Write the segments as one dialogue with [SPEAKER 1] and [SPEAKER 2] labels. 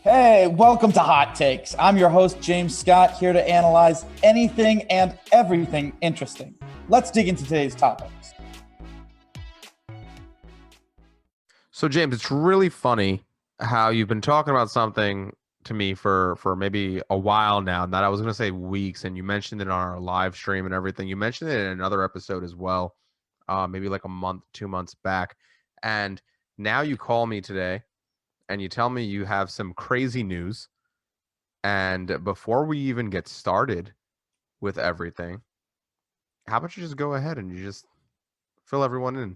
[SPEAKER 1] Hey, welcome to Hot Takes. I'm your host, James Scott, here to analyze anything and everything interesting. Let's dig into today's topics.
[SPEAKER 2] So, James, it's really funny how you've been talking about something to me for maybe a while now, that I was going to say weeks, and you mentioned it on our live stream and everything. You mentioned it in another episode as well, maybe like a month, 2 months back. And now you call me today and you tell me you have some crazy news. And before we even get started with everything, how about you just go ahead and you just fill everyone in?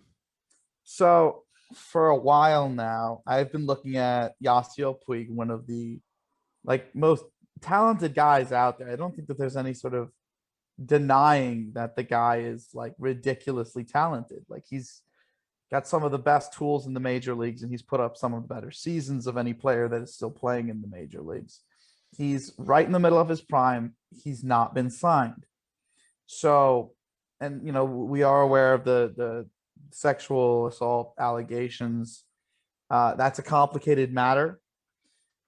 [SPEAKER 1] So, for a while now, I've been looking at Yasiel Puig, one of the most talented guys out there. I don't think that there's any sort of denying that the guy is like ridiculously talented. Like he's got some of the best tools in the major leagues, and he's put up some of the better seasons of any player that is still playing in the major leagues. He's right in the middle of his prime. He's not been signed. So, and we are aware of the sexual assault allegations. That's a complicated matter.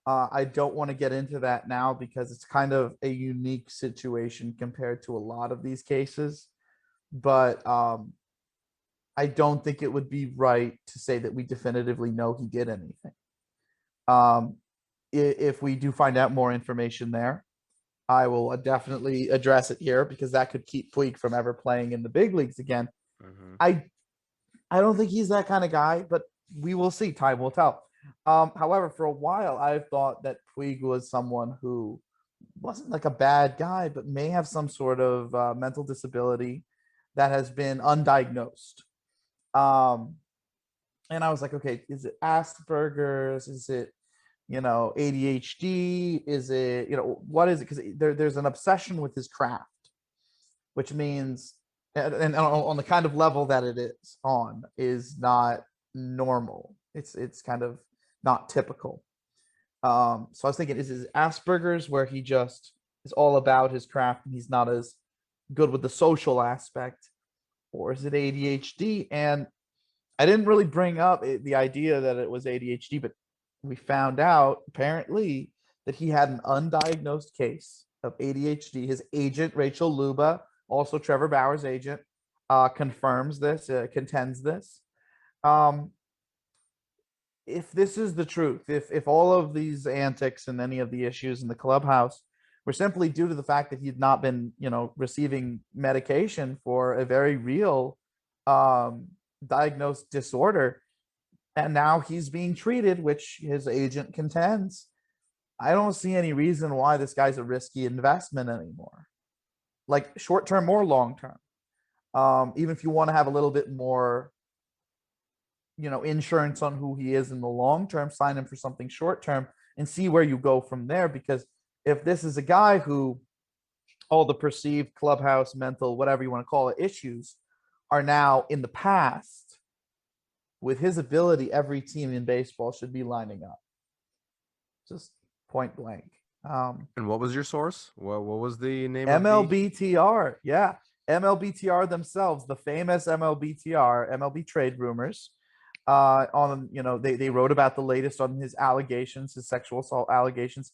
[SPEAKER 1] I don't want to get into that now because it's kind of a unique situation compared to a lot of these cases. But I don't think it would be right to say that we definitively know he did anything. Um, if we do find out more information there, I will definitely address it here because that could keep Puig from ever playing in the big leagues again.
[SPEAKER 2] Mm-hmm.
[SPEAKER 1] I I don't think he's that kind of guy, but we will see. Time will tell. However, for a while, I've thought that Puig was someone who wasn't like a bad guy, but may have some sort of mental disability that has been undiagnosed. Um, and I was like, okay, is it Asperger's? Is it, ADHD? Is it, what is it? Because there's an obsession with his craft, which means, and on the kind of level that it is on, is not normal. It's kind of not typical. So I was thinking, is it Asperger's where he just is all about his craft and he's not as good with the social aspect, or is it ADHD? And I didn't really bring up the idea that it was ADHD, but we found out apparently that he had an undiagnosed case of ADHD. His agent, Rachel Luba, also Trevor Bauer's agent, confirms this, contends this. Um, if this is the truth, if all of these antics and any of the issues in the clubhouse were simply due to the fact that he'd not been, receiving medication for a very real diagnosed disorder, and now he's being treated, which his agent contends, I don't see any reason why this guy's a risky investment anymore, like short term or long term. Even if you want to have a little bit more, insurance on who he is in the long term, sign him for something short term and see where you go from there. Because if this is a guy who all the perceived clubhouse mental, whatever you want to call it, issues are now in the past, with his ability, every team in baseball should be lining up. Just point blank.
[SPEAKER 2] And what was your source? What was the name of
[SPEAKER 1] MLBTR, yeah, MLBTR themselves, the famous MLBTR, MLB Trade Rumors. They wrote about the latest on his allegations, his sexual assault allegations.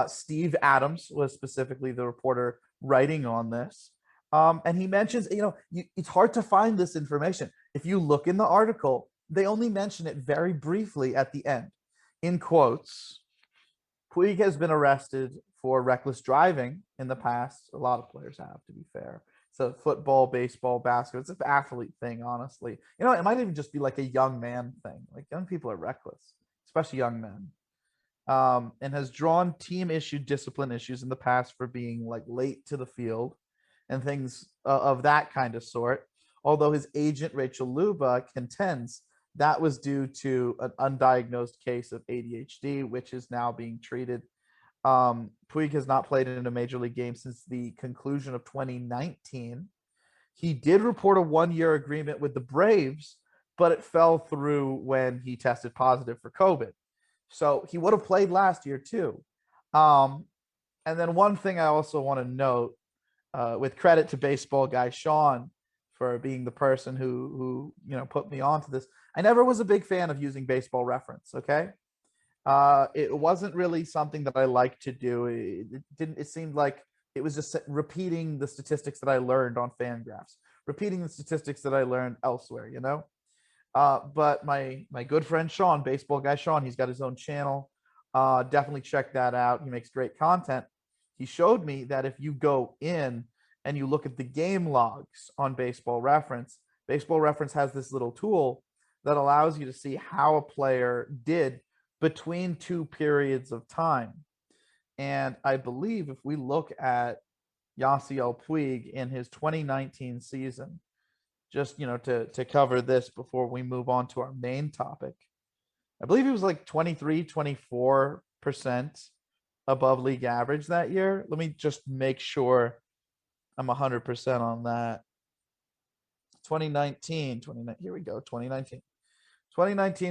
[SPEAKER 1] Steve Adams was specifically the reporter writing on this. And he mentions, it's hard to find this information. If you look in the article, they only mention it very briefly at the end. In quotes, Puig has been arrested for reckless driving in the past. A lot of players have, to be fair. So football, baseball, basketball, it's an athlete thing, honestly. It might even just be like a young man thing. Like young people are reckless, especially young men. And has drawn team-issued discipline issues in the past for being like late to the field and things of that kind of sort. Although his agent, Rachel Luba, contends that was due to an undiagnosed case of ADHD, which is now being treated. Puig has not played in a major league game since the conclusion of 2019. He did report a 1-year agreement with the Braves, but it fell through when he tested positive for COVID. So he would have played last year too. And then one thing I also want to note, with credit to baseball guy Sean for being the person who put me onto this. I never was a big fan of using baseball reference. Okay, It wasn't really something that I liked to do. It didn't. It seemed like it was just repeating the statistics that I learned on Fangraphs, repeating the statistics that I learned elsewhere. But my good friend Sean, baseball guy Sean, he's got his own channel. Definitely check that out. He makes great content. He showed me that if you go in and you look at the game logs on Baseball Reference has this little tool that allows you to see how a player did between two periods of time. And I believe if we look at Yasiel Puig in his 2019 season, just to cover this before we move on to our main topic, I believe he was like 23-24% above league average that year. Let me just make sure I'm 100% on that. 2019, here we go. 2019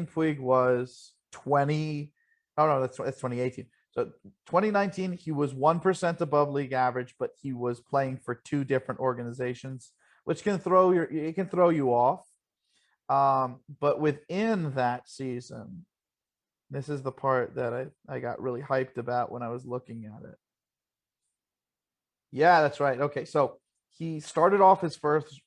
[SPEAKER 1] Puig was 20. Oh no, that's 2018. So 2019 he was 1% above league average, but he was playing for two different organizations, which can throw you off. But within that season, this is the part that I got really hyped about when I was looking at it. Yeah, that's right. Okay, so he started off his first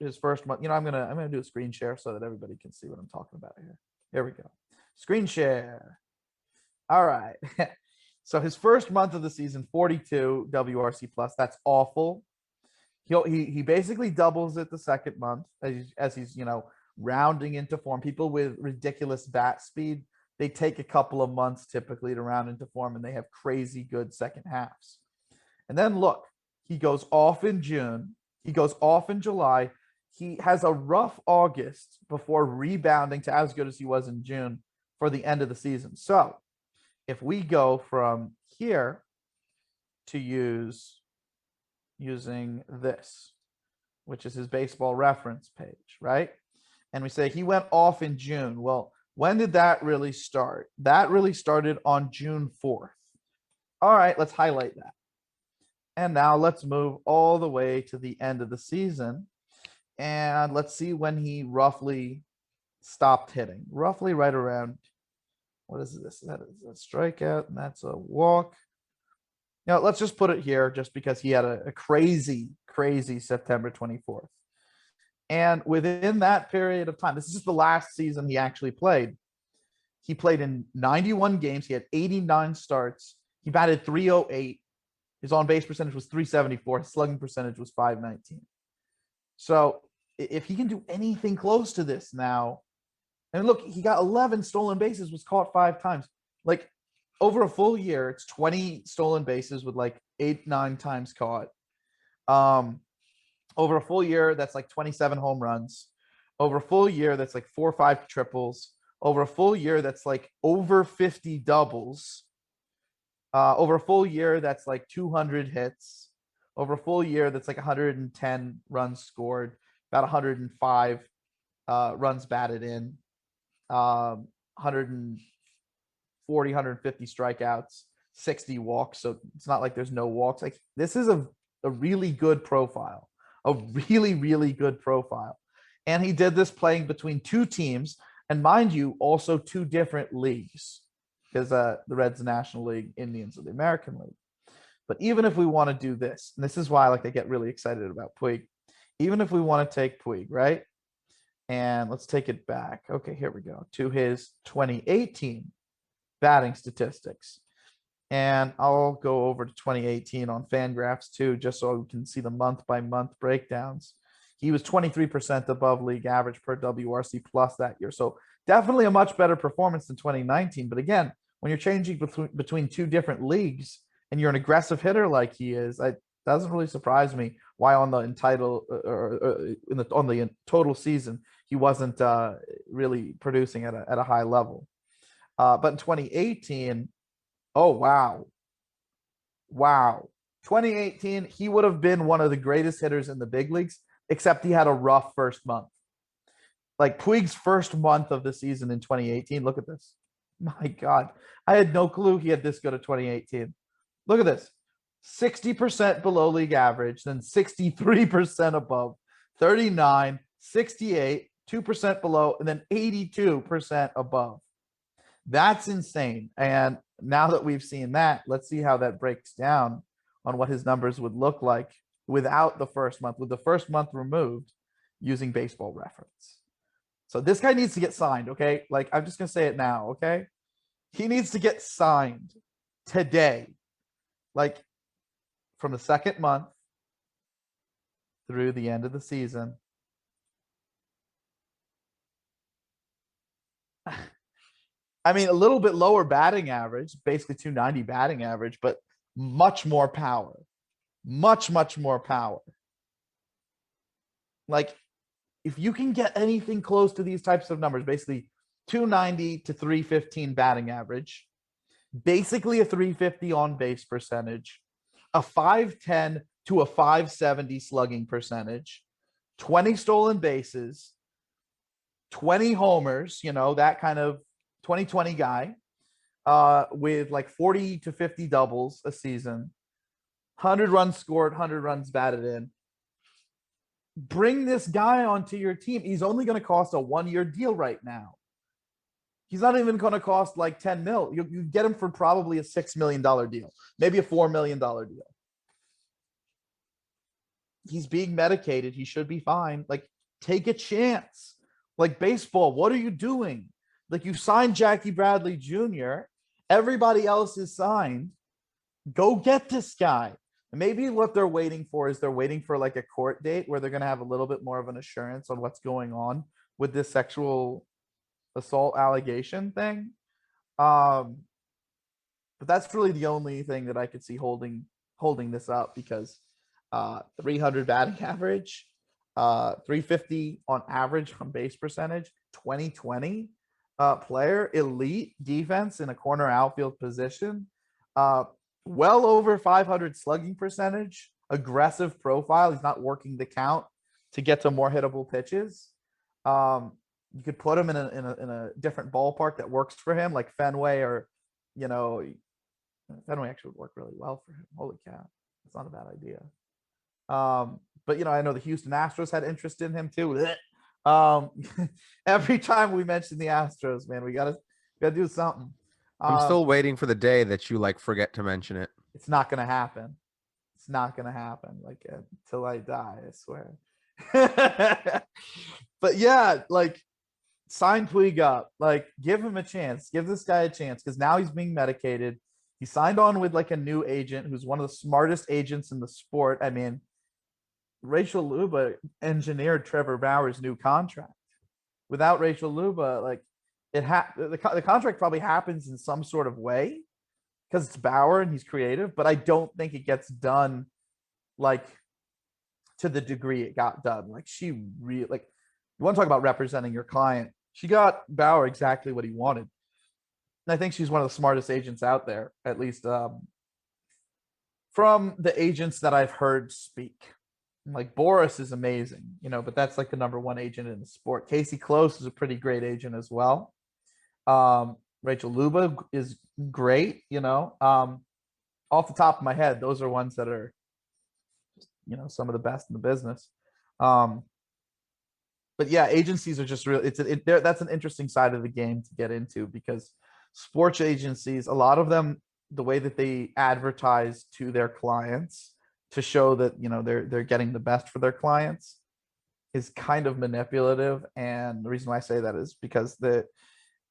[SPEAKER 1] month. I'm gonna do a screen share so that everybody can see what I'm talking about here. Here we go. Screen share. All right. So his first month of the season, 42 WRC plus. That's awful. He basically doubles it the second month as he's rounding into form. People with ridiculous bat speed, they take a couple of months typically to round into form, and they have crazy good second halves. And then look, he goes off in June. He goes off in July. He has a rough August before rebounding to as good as he was in June for the end of the season. So if we go from here to using this, which is his baseball reference page, right? And we say he went off in June. Well, when did that really start? That really started on June 4th. All right, let's highlight that. And now let's move all the way to the end of the season. And let's see when he roughly stopped hitting. Roughly right around, what is this? That is a strikeout, and that's a walk. Let's just put it here just because he had a crazy, crazy September 24th. And within that period of time, this is just the last season he actually played. He played in 91 games. He had 89 starts. He batted 308. His on-base percentage was 374. His slugging percentage was 519. So if he can do anything close to this now, and look, he got 11 stolen bases, was caught 5 times. Like over a full year, it's 20 stolen bases with like 8-9 times caught. Over a full year, that's like 27 home runs. Over a full year, that's like 4 or 5 triples. Over a full year, that's like over 50 doubles. Over a full year, that's like 200 hits. Over a full year, that's like 110 runs scored, about 105 runs batted in, 140, 150 strikeouts, 60 walks. So it's not like there's no walks. Like this is a really good profile, a really, really good profile. And he did this playing between two teams, and mind you, also two different leagues, because the Reds National League, Indians of the American League. But even if we want to do this, and this is why I get really excited about Puig, even if we want to take Puig, right? And let's take it back. Okay, here we go to his 2018 batting statistics. And I'll go over to 2018 on Fangraphs too, just so we can see the month-by-month breakdowns. He was 23% above league average per WRC plus that year. So definitely a much better performance than 2019. But again, when you're changing between two different leagues and you're an aggressive hitter like he is, it doesn't really surprise me why on the on the total season he wasn't really producing at a high level. But in 2018, oh wow, 2018 he would have been one of the greatest hitters in the big leagues, except he had a rough first month. Like Puig's first month of the season in 2018. Look at this. My God, I had no clue he had this good at 2018. Look at this. 60% below league average, then 63% above, 39, 68, 2% below, and then 82% above. That's insane. And now that we've seen that, let's see how that breaks down on what his numbers would look like without the first month, with the first month removed, using Baseball Reference. So this guy needs to get signed, okay? Like, I'm just gonna say it now, okay? He needs to get signed today. Like, from the second month through the end of the season. I mean, a little bit lower batting average, basically 290 batting average, but much more power. Much more power. Like, if you can get anything close to these types of numbers, basically 290 to 315 batting average, basically a 350 on base percentage, a 510 to a 570 slugging percentage, 20 stolen bases, 20 homers, that kind of 2020 guy, with like 40 to 50 doubles a season, 100 runs scored, 100 runs batted in. Bring this guy onto your team. He's only going to cost a 1-year deal right now. He's not even going to cost like 10 mil. You get him for probably a $6 million deal, maybe a $4 million deal. He's being medicated. He should be fine. Like, take a chance. Like, baseball, what are you doing? Like, you signed Jackie Bradley Jr. Everybody else is signed. Go get this guy. And maybe what they're waiting for is they're waiting for like a court date where they're going to have a little bit more of an assurance on what's going on with this sexual assault allegation thing. But that's really the only thing that I could see holding this up, because 300 batting average, 350 on average on base percentage, 2020 player, elite defense in a corner outfield position, well over 500 slugging percentage, aggressive profile. He's not working the count to get to more hittable pitches. You could put him in a different ballpark that works for him, like Fenway, or Fenway actually would work really well for him. Holy cow, it's not a bad idea. But I know the Houston Astros had interest in him too. Every time we mention the Astros, man, we gotta do something.
[SPEAKER 2] I'm still waiting for the day that you like forget to mention it.
[SPEAKER 1] It's not gonna happen. It's not gonna happen. Like, until I die, I swear. But yeah, like, sign Puig up. Like, give him a chance. Give this guy a chance, because now he's being medicated. He signed on with like a new agent who's one of the smartest agents in the sport. I mean, Rachel Luba engineered Trevor Bauer's new contract. Without Rachel Luba, like, the contract probably happens in some sort of way because it's Bauer and he's creative, but I don't think it gets done like to the degree it got done. Like, she really, like, you want to talk about representing your client. She got Bauer exactly what he wanted. And I think she's one of the smartest agents out there, at least from the agents that I've heard speak. Like, Boris is amazing, but that's like the number one agent in the sport. Casey Close is a pretty great agent as well. Rachel Luba is great, off the top of my head, those are ones that are, some of the best in the business. But yeah, agencies are just really, that's an interesting side of the game to get into, because sports agencies, a lot of them, the way that they advertise to their clients to show that, they're getting the best for their clients is kind of manipulative. And the reason why I say that is because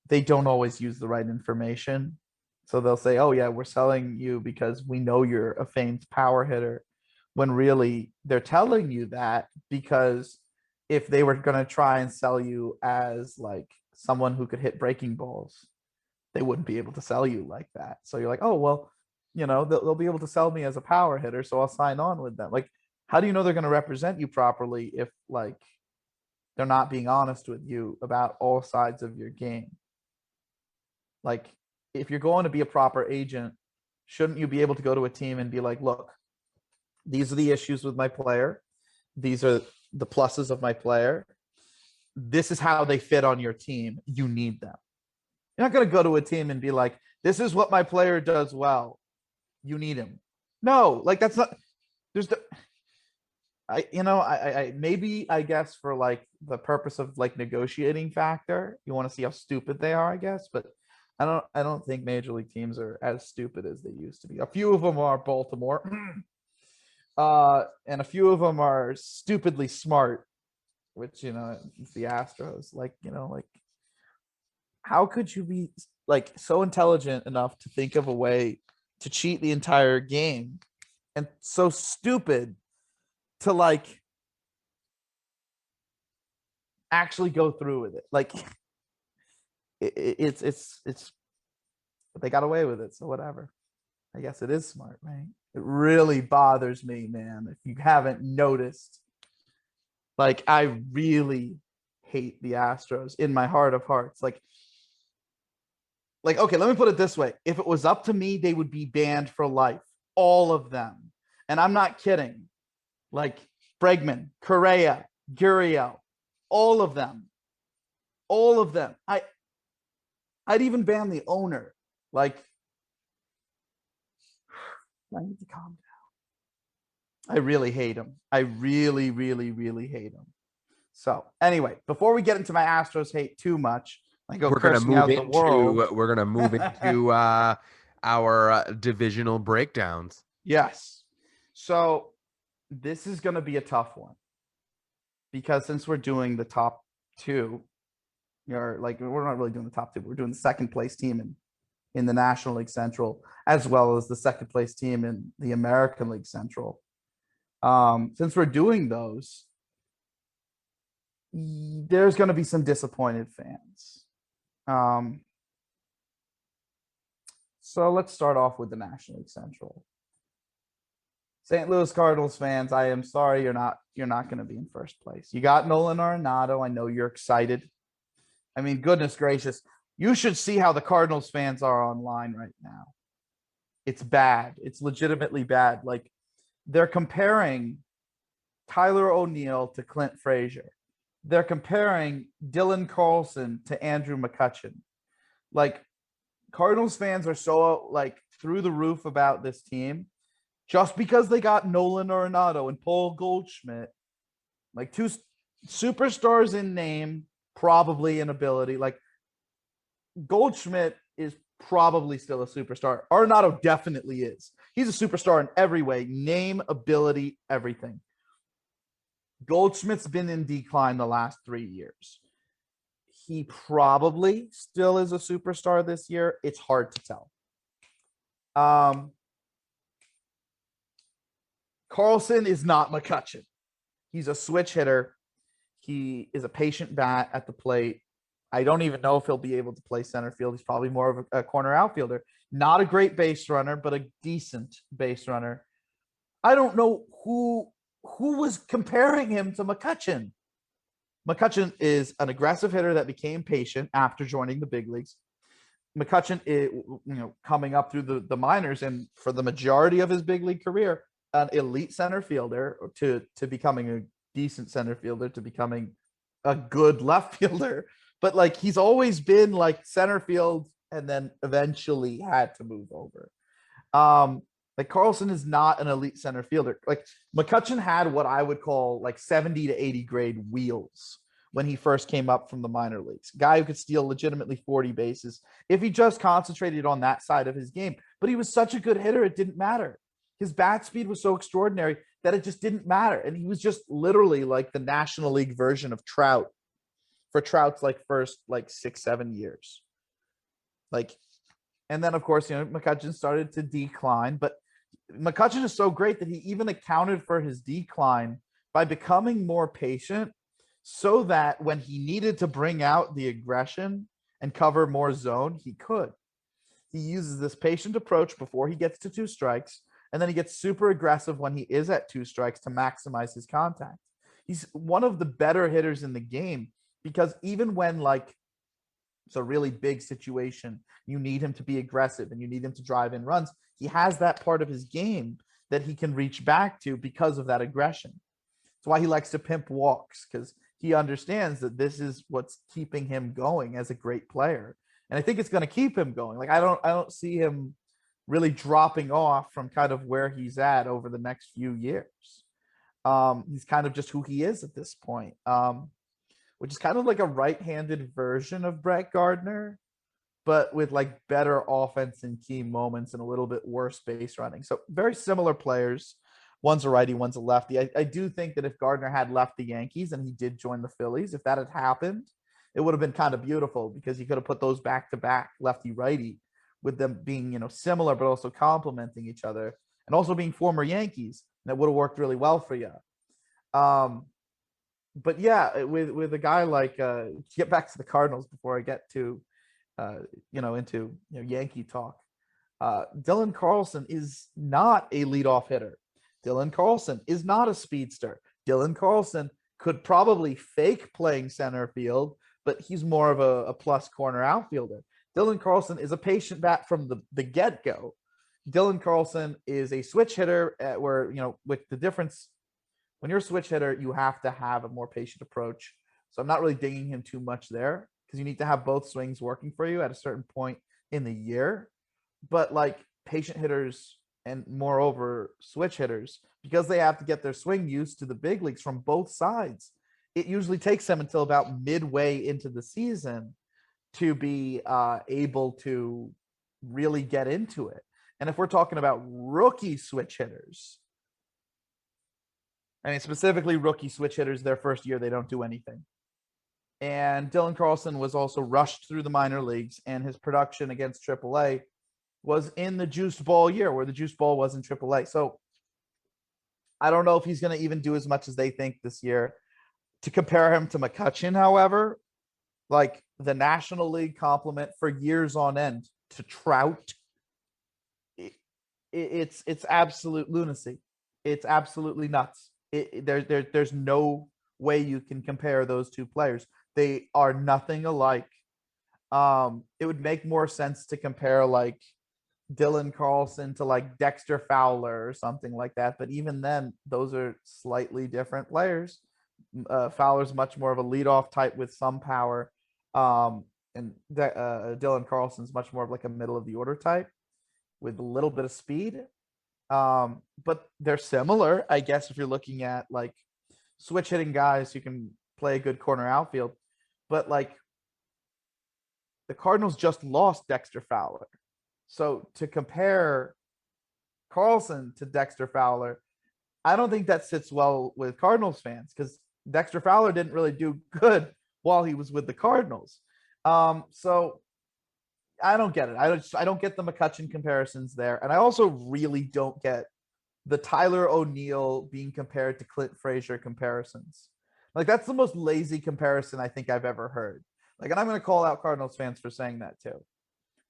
[SPEAKER 1] they don't always use the right information. So they'll say, oh yeah, we're selling you because we know you're a famed power hitter, when really they're telling you that because if they were going to try and sell you as like someone who could hit breaking balls, they wouldn't be able to sell you like that. So you're like, oh, well, they'll be able to sell me as a power hitter, so I'll sign on with them. Like, how do you know they're going to represent you properly if like they're not being honest with you about all sides of your game? Like, if you're going to be a proper agent, shouldn't you be able to go to a team and be like, look, these are the issues with my player. These are the pluses of my player. This is how they fit on your team. You need them. You're not going to go to a team and be like, this is what my player does well. You need him. No, like, that's not, there's the, maybe, I guess, for like the purpose of like negotiating factor, you want to see how stupid they are, I guess. But I don't think major league teams are as stupid as they used to be. A few of them are Baltimore, and a few of them are stupidly smart, which it's the Astros. Like how could you be like so intelligent enough to think of a way to cheat the entire game, and so stupid to like actually go through with it? Like it's they got away with it, so whatever. I guess it is smart, right? It really bothers me, man. If you haven't noticed, like I really hate the Astros in my heart of hearts. Like okay, let me put it this way. If it was up to me, they would be banned for life. All of them. And I'm not kidding. Like Bregman, Correa, Gurriel, all of them. All of them. I'd even ban the owner. Like I need to calm down. I really hate him. I really, really, really hate him. So anyway, before we get into my Astros hate too much, I go cursing out the world.
[SPEAKER 2] We're gonna move into our divisional breakdowns.
[SPEAKER 1] Yes. So this is going to be a tough one because since we're doing the top two, we're not really doing the top two. We're doing the second place team in the National League Central, as well as the second place team in the American League Central. Since we're doing those, there's going to be some disappointed fans. So let's start off with the National League Central. St. Louis Cardinals fans, I am sorry you're not going to be in first place. You got Nolan Arenado. I know you're excited. I mean, goodness gracious, you should see how the Cardinals fans are online right now. It's bad. It's legitimately bad. Like they're comparing Tyler O'Neill to Clint Frazier. They're comparing Dylan Carlson to Andrew McCutchen. Like Cardinals fans are so like through the roof about this team just because they got Nolan Arenado and Paul Goldschmidt, like two superstars in name, probably in ability. Like Goldschmidt is probably still a superstar. Arenado definitely is. He's a superstar in every way, name, ability, everything. Goldschmidt's been in decline the last 3 years. He probably still is a superstar this year. It's hard to tell. Carlson is not McCutchen. He's a switch hitter. He is a patient bat at the plate. I don't even know if he'll be able to play center field. He's probably more of a corner outfielder. Not a great base runner, but a decent base runner. I don't know who was comparing him to McCutchen. McCutchen is an aggressive hitter that became patient after joining the big leagues. McCutchen is, coming up through the minors and for the majority of his big league career, an elite center fielder to becoming a decent center fielder to becoming a good left fielder. But like he's always been like center field and then eventually had to move over. Like Carlson is not an elite center fielder. Like McCutchen had what I would call like 70 to 80 grade wheels when he first came up from the minor leagues. Guy who could steal legitimately 40 bases if he just concentrated on that side of his game. But he was such a good hitter, it didn't matter. His bat speed was so extraordinary that it just didn't matter. And he was just literally like the National League version of Trout for Trout's like first like 6-7 years. Like, and then of course, McCutchen started to decline, but McCutchen is so great that he even accounted for his decline by becoming more patient so that when he needed to bring out the aggression and cover more zone, he could. He uses this patient approach before he gets to 2 strikes, and then he gets super aggressive when he is at 2 strikes to maximize his contact. He's one of the better hitters in the game because even when like it's a really big situation, you need him to be aggressive and you need him to drive in runs. He has that part of his game that he can reach back to because of that aggression. That's why he likes to pimp walks, because he understands that this is what's keeping him going as a great player. And I think it's going to keep him going. Like I don't see him really dropping off from kind of where he's at over the next few years. He's kind of just who he is at this point, which is kind of like a right-handed version of Brett Gardner. but with like better offense in key moments and a little bit worse base running. So very similar players. One's a righty, one's a lefty. I do think that if Gardner had left the Yankees and he did join the Phillies, if that had happened, it would have been kind of beautiful because he could have put those back to back lefty righty with them being, similar, but also complementing each other and also being former Yankees. That would have worked really well for you. But yeah, with a guy like get back to the Cardinals before I get to into Yankee talk. Dylan Carlson is not a leadoff hitter. Dylan Carlson is not a speedster. Dylan Carlson could probably fake playing center field, but he's more of a plus corner outfielder. Dylan Carlson is a patient bat from the get-go. Dylan Carlson is a switch hitter where, with the difference, when you're a switch hitter, you have to have a more patient approach. So I'm not really dinging him too much there because you need to have both swings working for you at a certain point in the year. But like patient hitters and moreover switch hitters, because they have to get their swing used to the big leagues from both sides, it usually takes them until about midway into the season to be able to really get into it. And if we're talking about rookie switch hitters, I mean, specifically rookie switch hitters, their first year, they don't do anything. And Dylan Carlson was also rushed through the minor leagues, and his production against AAA was in the juiced ball year where the juiced ball was in AAA. So I don't know if he's going to even do as much as they think this year. To compare him to McCutchen, however, like the National League compliment for years on end to Trout, it's absolute lunacy. It's absolutely nuts. There's no way you can compare those two players. They are nothing alike. It would make more sense to compare like Dylan Carlson to like Dexter Fowler or something like that. But even then, those are slightly different players. Fowler's much more of a leadoff type with some power. And Dylan Carlson's much more of like a middle of the order type with a little bit of speed. But they're similar, I guess, if you're looking at like switch hitting guys who can play a good corner outfield. But like the Cardinals just lost Dexter Fowler. So to compare Carlson to Dexter Fowler, I don't think that sits well with Cardinals fans because Dexter Fowler didn't really do good while he was with the Cardinals. So I don't get it. I don't get the McCutchen comparisons there. And I also really don't get the Tyler O'Neill being compared to Clint Frazier comparisons. Like that's the most lazy comparison I think I've ever heard. Like, and I'm going to call out Cardinals fans for saying that too.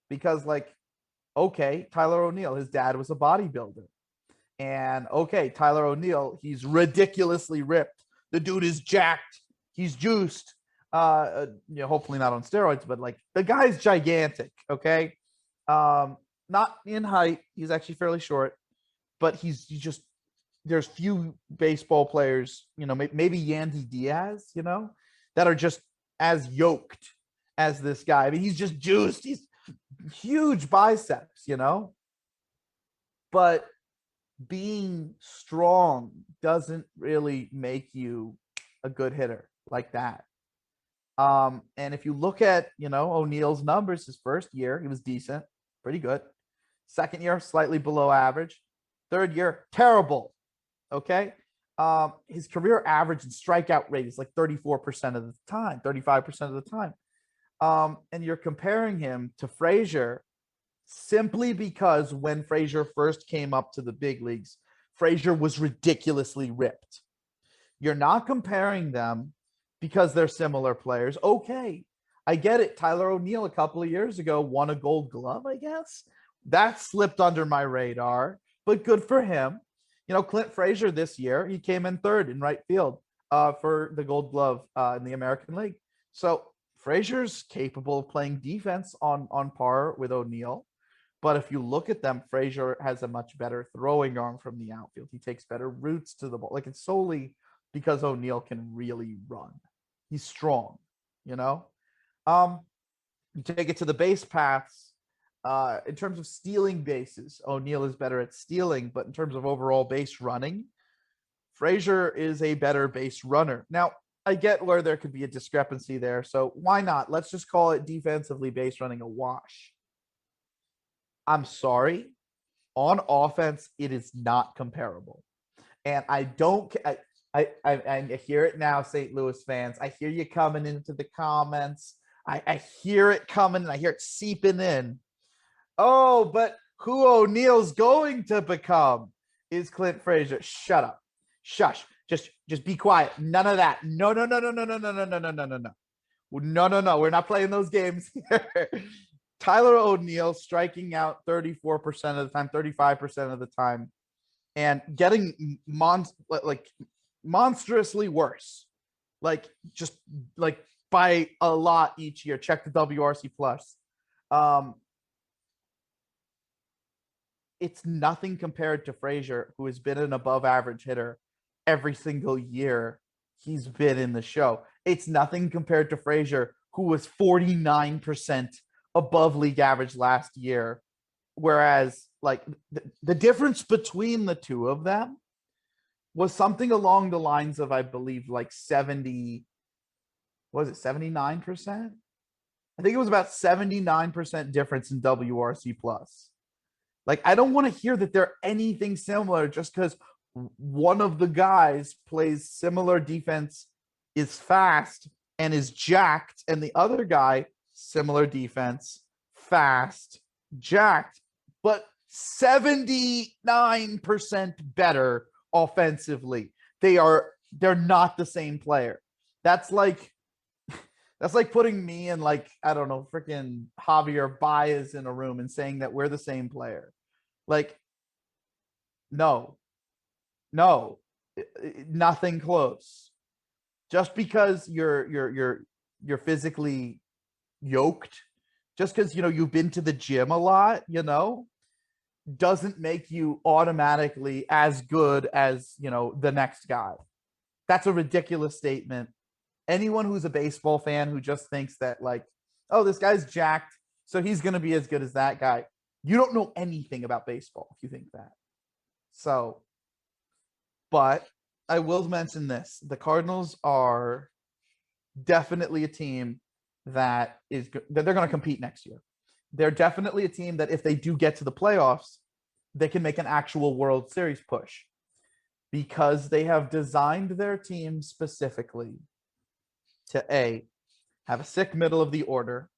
[SPEAKER 1] Because like, okay, Tyler O'Neill, his dad was a bodybuilder. And okay, Tyler O'Neill, he's ridiculously ripped. The dude is jacked. He's juiced. Hopefully not on steroids, but like the guy's gigantic. Okay. Not in height. He's actually fairly short, but he's just, there's few baseball players, maybe Yandy Diaz, that are just as yoked as this guy. I mean, he's just juiced. He's huge biceps, but being strong doesn't really make you a good hitter like that. And if you look at, O'Neill's numbers, his first year, he was decent, pretty good. Second year, slightly below average. Third year, terrible. Okay. His career average and strikeout rate is like 34% of the time, 35% of the time. And you're comparing him to Frazier simply because when Frazier first came up to the big leagues, Frazier was ridiculously ripped. You're not comparing them because they're similar players. Okay, I get it. Tyler O'Neill a couple of years ago won a Gold Glove, I guess. That slipped under my radar, but good for him. Clint Frazier this year, he came in third in right field for the Gold Glove in the American League. So Frazier's capable of playing defense on par with O'Neill. But if you look at them, Frazier has a much better throwing arm from the outfield. He takes better routes to the ball. Like it's solely because O'Neill can really run. He's strong, You take it to the base paths. In terms of stealing bases, O'Neill is better at stealing, but in terms of overall base running, Frazier is a better base runner. Now, I get where there could be a discrepancy there. So why not? Let's just call it defensively base running a wash. I'm sorry. On offense, it is not comparable. And I don't I hear it now, St. Louis fans. I hear you coming into the comments. I hear it coming and I hear it seeping in. Oh, but who O'Neill's going to become is Clint Frazier. Shut up. Shush. Just be quiet. None of that. No. No. We're not playing those games here. Tyler O'Neill striking out 34% of the time, 35% of the time, and getting monstrously worse. Just by a lot each year. Check the WRC plus. It's nothing compared to Frazier, who has been an above average hitter every single year he's been in the show. It's nothing compared to Frazier, who was 49% above league average last year. Whereas the difference between the two of them was something along the lines of, I believe, 79%? I think it was about 79% difference in WRC plus. I don't want to hear that they're anything similar just because one of the guys plays similar defense, is fast, and is jacked, and the other guy, similar defense, fast, jacked, but 79% better offensively. They're not the same player. That's like putting me and I don't know, freaking Javier Baez in a room and saying that we're the same player. No, nothing close. Just because you're physically yoked, just because you've been to the gym a lot, doesn't make you automatically as good as the next guy. That's a ridiculous statement. Anyone who's a baseball fan who just thinks that oh, this guy's jacked, so he's going to be as good as that guy, you don't know anything about baseball if you think that. So, but I will mention this: the Cardinals are definitely a team that they're going to compete next year. They're definitely a team that if they do get to the playoffs, they can make an actual World Series push, because they have designed their team specifically to A, have a sick middle of the order,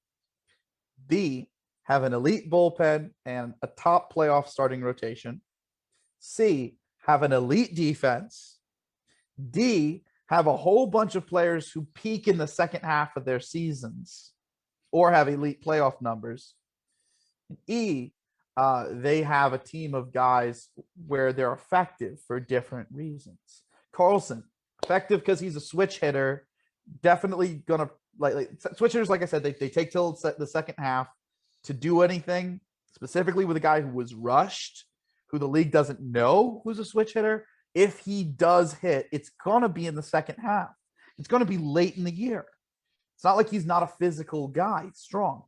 [SPEAKER 1] B, have an elite bullpen and a top playoff starting rotation, C, have an elite defense, D, have a whole bunch of players who peak in the second half of their seasons or have elite playoff numbers, E, they have a team of guys where they're effective for different reasons. Carlson, effective because he's a switch hitter, definitely gonna switch hitters. Like I said, they take till the second half to do anything. Specifically with a guy who was rushed, who the league doesn't know who's a switch hitter. If he does hit, it's gonna be in the second half. It's gonna be late in the year. It's not like he's not a physical guy. He's strong.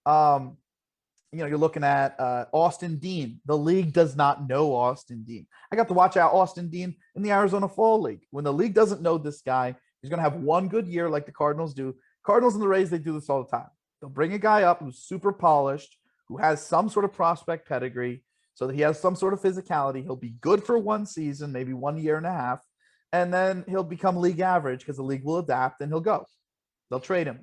[SPEAKER 1] You're looking at Austin Dean. The league does not know Austin Dean. I got to watch out Austin Dean in the Arizona Fall League. When the league doesn't know this guy, he's going to have one good year like the Cardinals do. Cardinals and the Rays, they do this all the time. They'll bring a guy up who's super polished, who has some sort of prospect pedigree, so that he has some sort of physicality. He'll be good for one season, maybe 1 year and a half, and then he'll become league average because the league will adapt and he'll go. They'll trade him.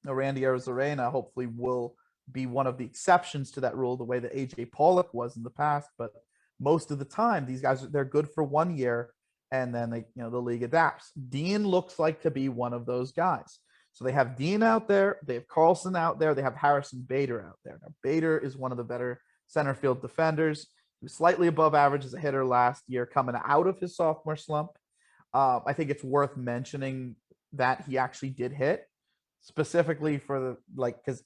[SPEAKER 1] Randy Arozarena hopefully will be one of the exceptions to that rule, the way that AJ Pollock was in the past. But most of the time, these guys, they're good for 1 year, and then the league adapts. Dean looks like to be one of those guys. So they have Dean out there, they have Carlson out there, they have Harrison Bader out there. Now, Bader is one of the better center field defenders. He was slightly above average as a hitter last year, coming out of his sophomore slump. I think it's worth mentioning that he actually did hit, specifically for because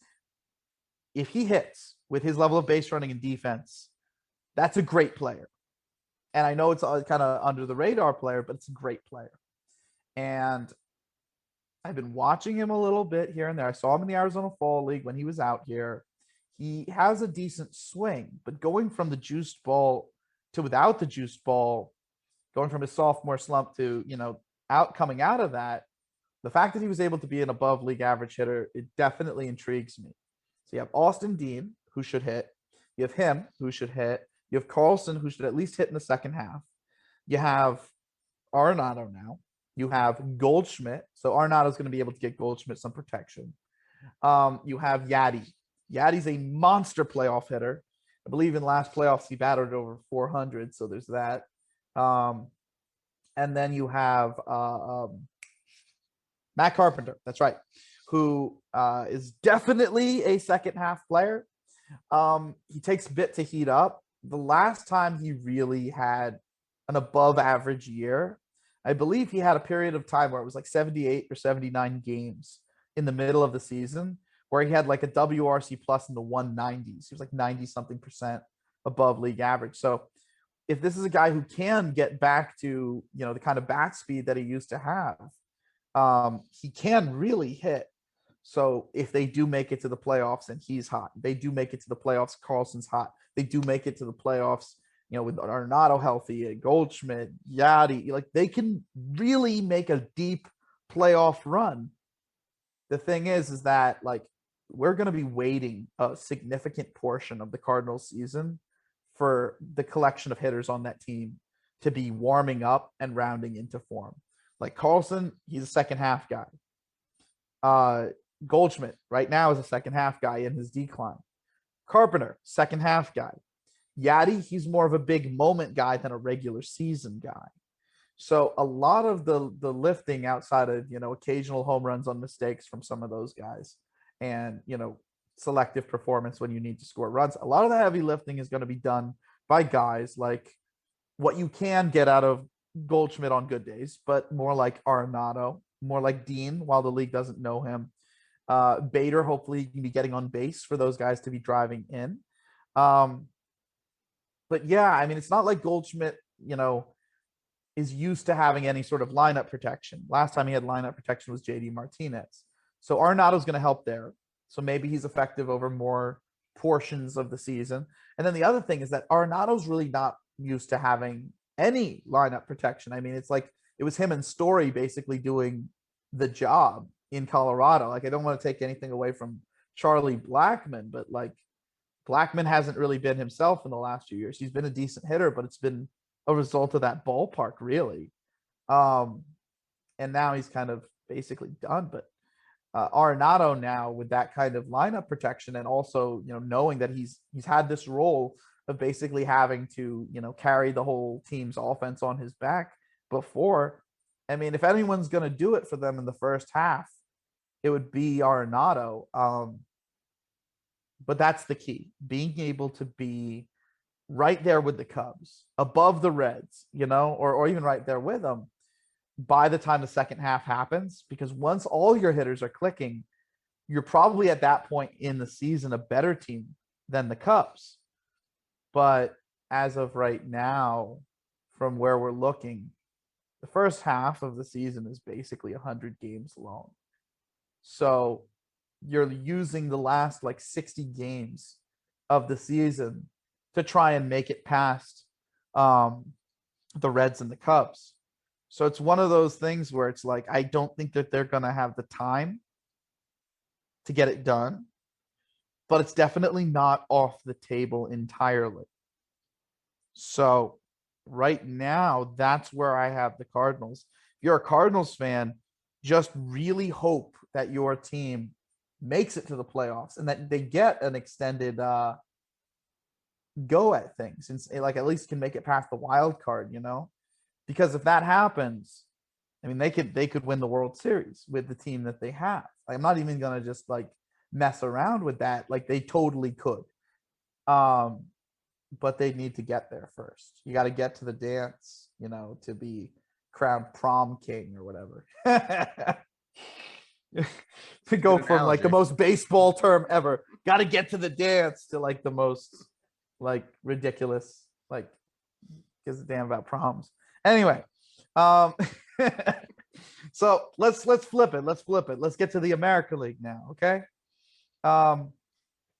[SPEAKER 1] if he hits with his level of base running and defense, that's a great player. And I know it's kind of under the radar player, but it's a great player. And I've been watching him a little bit here and there. I saw him in the Arizona Fall League when he was out here. He has a decent swing, but going from the juiced ball to without the juiced ball, going from his sophomore slump to, coming out of that, the fact that he was able to be an above league average hitter, it definitely intrigues me. So you have Austin Dean, who should hit. You have him, who should hit. You have Carlson, who should at least hit in the second half. You have Arenado now. You have Goldschmidt. So Arenado's going to be able to get Goldschmidt some protection. You have Yadi. Yadi's a monster playoff hitter. I believe in last playoffs he batted over 400. So there's that. And then you have Matt Carpenter. That's right. Who is definitely a second half player. He takes a bit to heat up. The last time he really had an above average year, I believe he had a period of time where it was like 78 or 79 games in the middle of the season where he had like a WRC plus in the 190s. He was like 90 something percent above league average. So if this is a guy who can get back to, the kind of bat speed that he used to have, he can really hit. So if they do make it to the playoffs and he's hot, they do make it to the playoffs, Carlson's hot, they do make it to the playoffs, with Arenado healthy, Goldschmidt, Yadi, like they can really make a deep playoff run. The thing is that like we're going to be waiting a significant portion of the Cardinals season for the collection of hitters on that team to be warming up and rounding into form. Like Carlson, he's a second half guy. Goldschmidt right now is a second half guy in his decline. Carpenter, second half guy. Yadi, he's more of a big moment guy than a regular season guy. So a lot of the lifting outside of, occasional home runs on mistakes from some of those guys and, selective performance when you need to score runs, a lot of the heavy lifting is going to be done by guys like what you can get out of Goldschmidt on good days, but more like Arenado, more like Dean while the league doesn't know him. Bader, hopefully he can be getting on base for those guys to be driving in. But yeah, I mean, it's not like Goldschmidt, is used to having any sort of lineup protection. Last time he had lineup protection was JD Martinez. So Arenado's going to help there. So maybe he's effective over more portions of the season. And then the other thing is that Arenado's really not used to having any lineup protection. I mean, it's like it was him and Story basically doing the job in Colorado. Like, I don't want to take anything away from Charlie Blackmon, but like Blackmon hasn't really been himself in the last few years. He's been a decent hitter, but it's been a result of that ballpark, really. And now he's kind of basically done. But Arenado now with that kind of lineup protection and also, knowing that he's had this role of basically having to, carry the whole team's offense on his back before. I mean, if anyone's going to do it for them in the first half, it would be Arenado. But that's the key, being able to be right there with the Cubs, above the Reds, or even right there with them by the time the second half happens. Because once all your hitters are clicking, you're probably at that point in the season a better team than the Cubs. But as of right now, from where we're looking, the first half of the season is basically 100 games long. So you're using the last like 60 games of the season to try and make it past the Reds and the Cubs. So it's one of those things where it's like, I don't think that they're going to have the time to get it done, but it's definitely not off the table entirely. So right now, that's where I have the Cardinals. If you're a Cardinals fan, just really hope that your team makes it to the playoffs and that they get an extended go at things and like at least can make it past the wild card, because if that happens, I mean, they could win the World Series with the team that they have. I'm not even going to just like mess around with that. Like they totally could. But they need to get there first. You got to get to the dance, to be crowned prom king or whatever. To go from like the most baseball term ever, got to get to the dance, to like the most like ridiculous, like gives a damn about proms. Anyway, so let's flip it. Let's get to the American League now, okay? And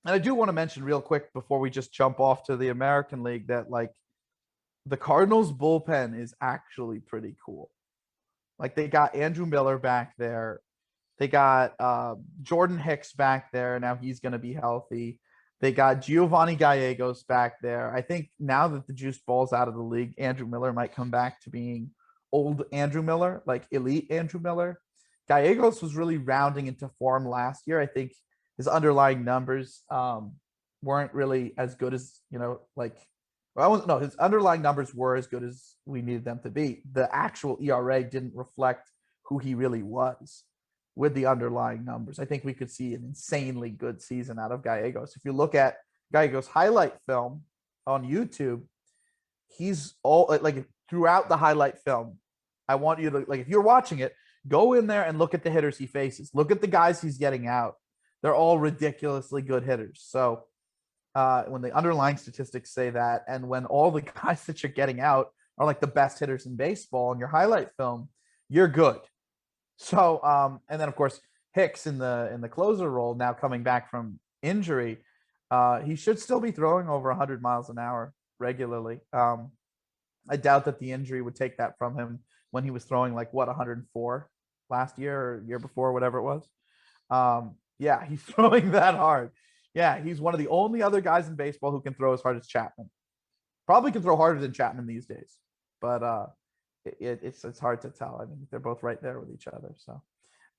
[SPEAKER 1] I do want to mention real quick before we just jump off to the American League that like the Cardinals bullpen is actually pretty cool. Like they got Andrew Miller back there. They got Jordan Hicks back there. Now he's going to be healthy. They got Giovanni Gallegos back there. I think now that the juice ball's out of the league, Andrew Miller might come back to being old Andrew Miller, like elite Andrew Miller. Gallegos was really rounding into form last year. I think his underlying numbers weren't really as good as, like, well, I wasn't, no, his underlying numbers were as good as we needed them to be. The actual ERA didn't reflect who he really was with the underlying numbers. I think we could see an insanely good season out of Gallegos. If you look at Gallegos highlight film on YouTube, he's all like throughout the highlight film. I want you to, like, if you're watching it, go in there and look at the hitters he faces. Look at the guys he's getting out. They're all ridiculously good hitters. So when the underlying statistics say that, and when all the guys that you're getting out are like the best hitters in baseball in your highlight film, you're good. So, and then of course Hicks in the closer role, now coming back from injury, he should still be throwing over 100 miles an hour regularly. I doubt that the injury would take that from him when he was throwing like 104 last year or year before, whatever it was. Yeah, he's throwing that hard. Yeah, he's one of the only other guys in baseball who can throw as hard as Chapman. Probably can throw harder than Chapman these days, but it's hard to tell. I mean, they're both right there with each other. So,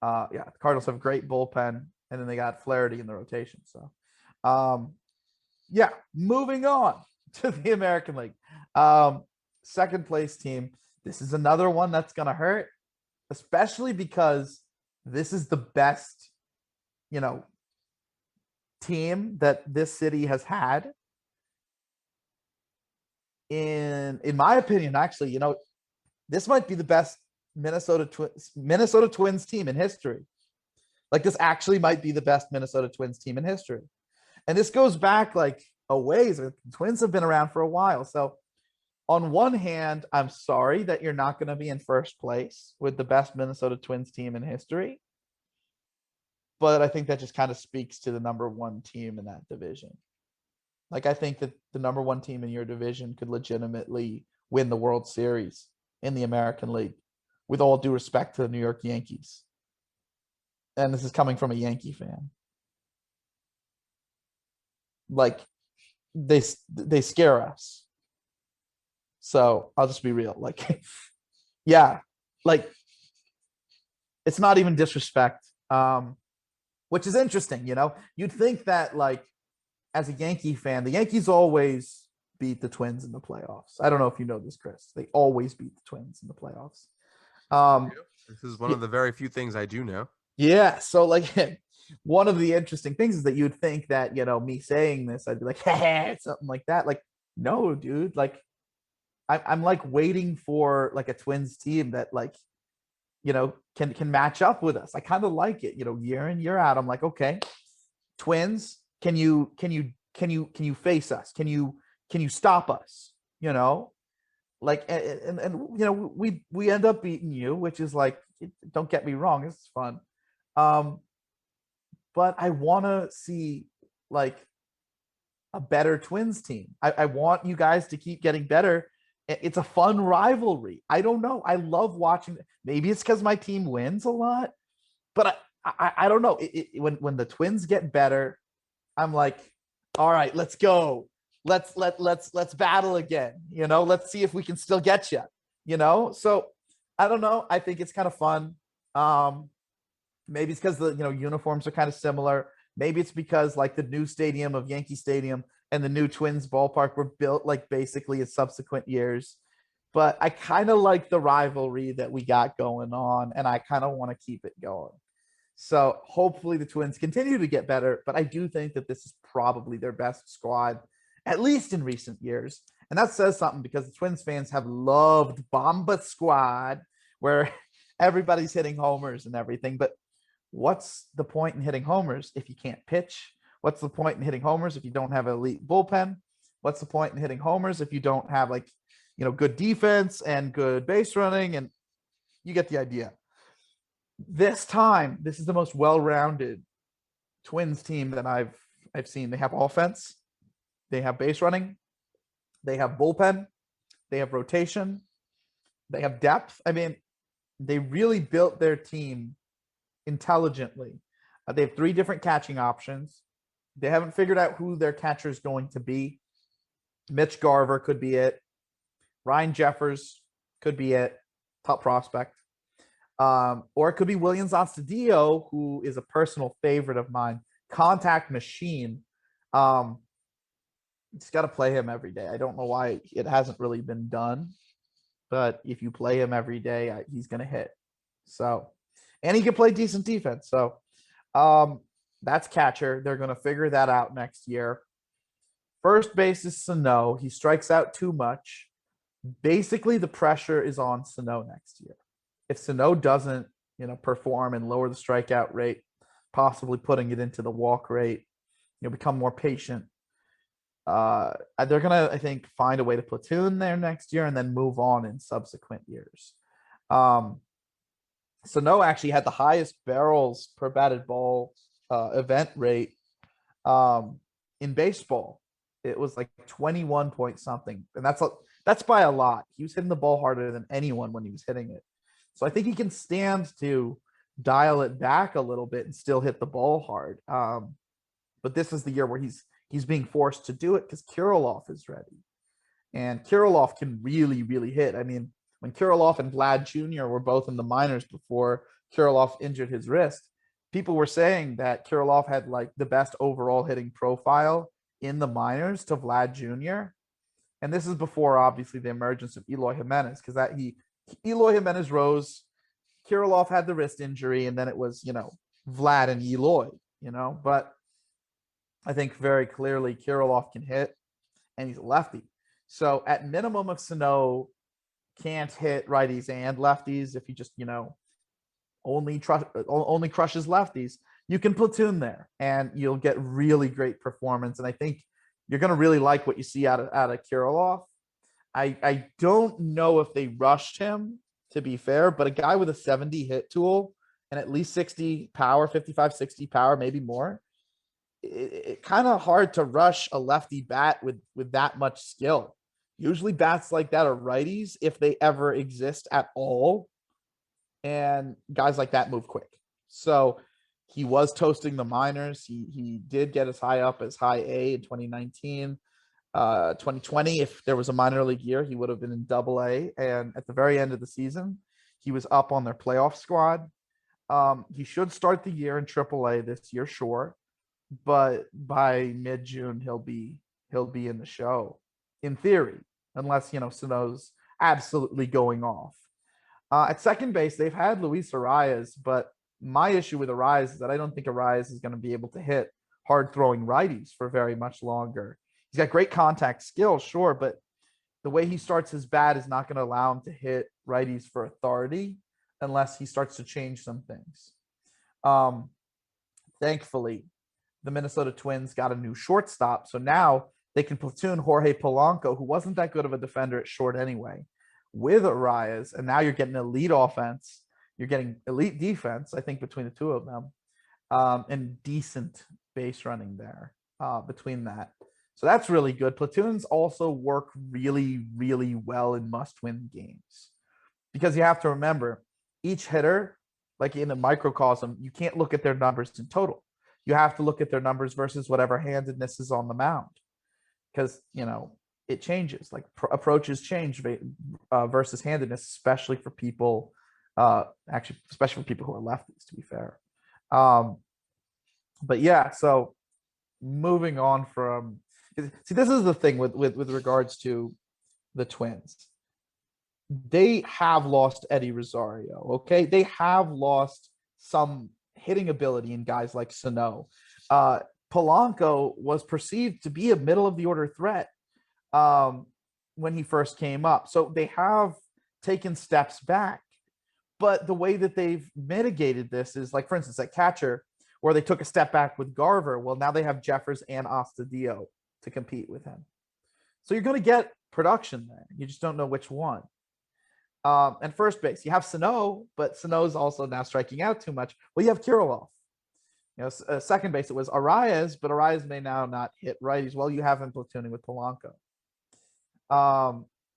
[SPEAKER 1] yeah, the Cardinals have great bullpen, and then they got Flaherty in the rotation. So, yeah, moving on to the American League. Second place team. This is another one that's going to hurt, especially because this is the best, team that this city has had. In my opinion, actually, this might be the best Minnesota Twins team in history. Like, this actually might be the best Minnesota Twins team in history. And this goes back like a ways. The Twins have been around for a while. So on one hand, I'm sorry that you're not going to be in first place with the best Minnesota Twins team in history. But I think that just kind of speaks to the number one team in that division. Like, I think that the number one team in your division could legitimately win the World Series in the American League, with all due respect to the New York Yankees. And this is coming from a Yankee fan. Like, they scare us. So I'll just be real. Like, yeah, like, it's not even disrespect, which is interesting. You'd think that, like, as a Yankee fan, the Yankees always beat the Twins in the playoffs. I don't know if you know this, Chris. They always beat the Twins in the playoffs.
[SPEAKER 2] This is one of the very few things I do know.
[SPEAKER 1] Yeah. So, like, one of the interesting things is that you'd think that, me saying this, I'd be like, hey, something like that. Like, no, dude. Like, I'm like waiting for like a Twins team that, like, can match up with us. I kind of like it, year in, year out. I'm like, okay, Twins, can you face us? Can you stop us? Like, and we end up beating you, which is like, don't get me wrong, this is fun. But I want to see like a better Twins team. I want you guys to keep getting better. It's a fun rivalry. I don't know. I love watching. Maybe it's because my team wins a lot, but I don't know. When the Twins get better, I'm like, all right, let's go. Let's battle again. Let's see if we can still get you. So I don't know. I think it's kind of fun. Maybe it's because the uniforms are kind of similar. Maybe it's because like the new stadium of Yankee Stadium and the new Twins ballpark were built like basically in subsequent years. But I kind of like the rivalry that we got going on, and I kind of want to keep it going. So hopefully the Twins continue to get better, but I do think that this is probably their best squad, at least in recent years. And that says something, because the Twins fans have loved Bomba Squad, where everybody's hitting homers and everything. But what's the point in hitting homers if you can't pitch? What's the point in hitting homers if you don't have an elite bullpen? What's the point in hitting homers if you don't have like, good defense and good base running? And you get the idea. This time, this is the most well-rounded Twins team that I've seen. They have offense, they have base running, they have bullpen, they have rotation, they have depth. I mean, they really built their team intelligently. They have 3 different catching options. They haven't figured out who their catcher is going to be. Mitch Garver could be it. Ryan Jeffers could be it. Top prospect. Or it could be Williams Astudillo, who is a personal favorite of mine. Contact machine. Just got to play him every day. I don't know why it hasn't really been done, but if you play him every day, he's going to hit. So, and he can play decent defense. So, that's catcher. They're going to figure that out next year. First base is Sano. He strikes out too much. Basically, the pressure is on Sano next year. If Sano doesn't, perform and lower the strikeout rate, possibly putting it into the walk rate, become more patient. They're gonna, I think, find a way to platoon there next year and then move on in subsequent years. Sano actually had the highest barrels per batted ball event rate in baseball. It was like 21 point something, and that's by a lot. He was hitting the ball harder than anyone when he was hitting it. So I think he can stand to dial it back a little bit and still hit the ball hard. But this is the year where he's being forced to do it because Kirilloff is ready. And Kirilloff can really, really hit. I mean, when Kirilloff and Vlad Jr. were both in the minors before Kirilloff injured his wrist, people were saying that Kirilloff had like the best overall hitting profile in the minors to Vlad Jr. And this is before, obviously, the emergence of Eloy Jimenez, because Eloy Jimenez rose, Kirilloff had the wrist injury, and then it was, Vlad and Eloy, but I think very clearly Kirilloff can hit, and he's a lefty. So at minimum, if Sano can't hit righties and lefties, if he just, only crushes lefties, you can platoon there and you'll get really great performance. And I think you're going to really like what you see out of Kirilloff. I don't know if they rushed him, to be fair, but a guy with a 70 hit tool and at least 60 power, 55, 60 power, maybe more, it kind of hard to rush a lefty bat with that much skill. Usually bats like that are righties if they ever exist at all. And guys like that move quick. So he was toasting the minors. He did get as high up as high A in 2019. 2020, if there was a minor league year, he would have been in double A. And at the very end of the season, he was up on their playoff squad. He should start the year in triple A this year, sure. But by mid-June, he'll be in the show, in theory, unless, Sano's absolutely going off. At second base, they've had Luis Arias, but my issue with Arias is that I don't think Arias is going to be able to hit hard-throwing righties for very much longer. He's got great contact skills, sure, but the way he starts his bat is not going to allow him to hit righties for authority unless he starts to change some things. Thankfully, the Minnesota Twins got a new shortstop, so now they can platoon Jorge Polanco, who wasn't that good of a defender at short anyway, with Arias, and now you're getting elite offense. You're getting elite defense, I think, between the two of them, and decent base running there between that. So that's really good. Platoons also work really, really well in must-win games because you have to remember each hitter, like in a microcosm, you can't look at their numbers in total. You have to look at their numbers versus whatever handedness is on the mound because, it changes. Like approaches change versus handedness, especially for people, especially for people who are lefties, to be fair. But yeah, so moving on from, see, this is the thing with regards to the Twins. They have lost Eddie Rosario. Okay, they have lost some hitting ability in guys like Sano. Polanco was perceived to be a middle of the order threat when he first came up. So they have taken steps back. But the way that they've mitigated this is, like, for instance, at catcher, where they took a step back with Garver. Well, now they have Jeffers and Astudillo to compete with him. So you're going to get production there. You just don't know which one. And first base, you have Sano, but Sano's also now striking out too much. Well, you have Kirilloff. Second base, it was Arias, but Arias may now not hit righties. Well, you have him platooning with Polanco.